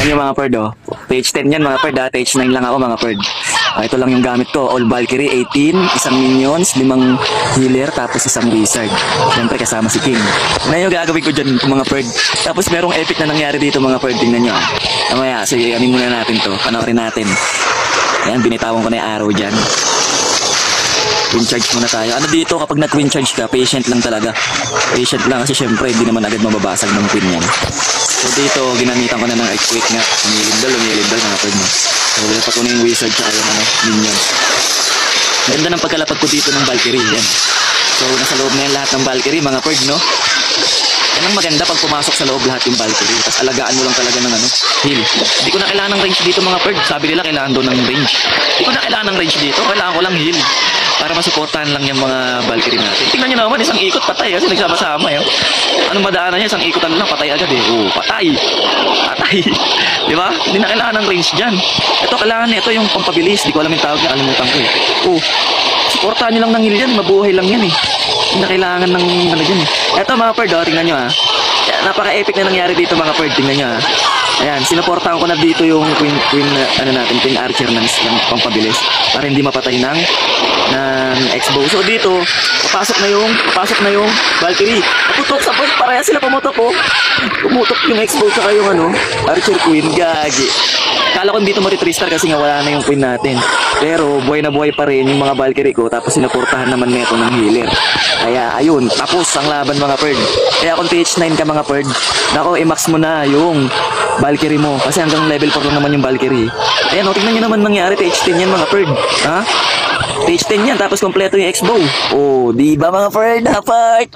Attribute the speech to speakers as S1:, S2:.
S1: nyo mga Perd, oh. TH10 yan mga Perd, ha. TH9 lang ako mga Perd. Ito lang yung gamit ko. All Valkyrie, 18, isang minions, 5 healer, tapos isang wizard. Siyempre kasama si King. Na yung gagawin ko dyan mga Perd. Tapos merong epic na nangyari dito mga Perd. Tingnan nyo, ah. Mamaya, sige, anin muna natin to. Panoorin natin. Ayan, binitawan ko na yung arrow dyan. Twin charge muna tayo. Ano dito, kapag na-twin charge ka, patient lang talaga. Patient lang kasi syempre hindi naman agad mababasag ng twin yan. So dito, ginamitan ko na ng earthquake nga. Umilindol mga Perd mo. So dapat ko na yung wizard sa yung minions. Ganda ng pagkalapag ko dito ng Valkyrie. Yan. So nasa loob na yan lahat ng Valkyrie mga Perd, no? Yan ang maganda pag pumasok sa loob lahat yung Valkyrie. Tapos alagaan mo lang talaga ng heal. Hindi ko na kailangan ng range dito mga Perd. Sabi nila kailangan doon ng range. Hindi ko na kailangan ng range dito. Kailangan ko lang heal. Para masuportahan lang yung mga Valkyrie natin. Tingnan nyo naman, isang ikot patay kasi nagsama-sama yun. Anong madaanan niya? Isang ikotan lang, patay agad eh. Oh, patay! Patay! Di ba? Hindi na kailangan ng range dyan. Ito, kailangan ito yung pampabilis. Di ko alam yung tawag niya, kalimutan ko eh. Oh, suportahan nyo lang ng heal yan. Mabuhay lang yan eh. Hindi na kailangan ng ano dyan eh. Ito mga Perd, oh, tingnan nyo ah. Napaka-epic na nangyari dito mga Perd. Tingnan nyo ah. Ayan, sinuportahan ko na dito yung Queen Archer ng pampabilis para hindi mapatay ng X-bow. So dito, papasok na yung Valkyrie. Naputok sa point, parehas sila pumutok po. Pumutok yung X-bow saka yung Archer Queen, gagi. Kala ko dito mati-3-star kasi nga wala na yung Queen natin. Pero buhay na buhay pa rin yung mga Valkyrie ko, tapos sinuportahan naman neto ng healer. Kaya ayun, tapos ang laban mga Perd. Kaya kung TH9 ka mga Perd, nako, i-max mo na yung Valkyrie mo. Kasi hanggang level 4 lang naman yung Valkyrie. Ayan o, tingnan nyo naman nangyari. TH10 yan mga Perd. Ha? TH10 yan, tapos kompleto yung X-bow. Oh, di ba mga Perd? Dapat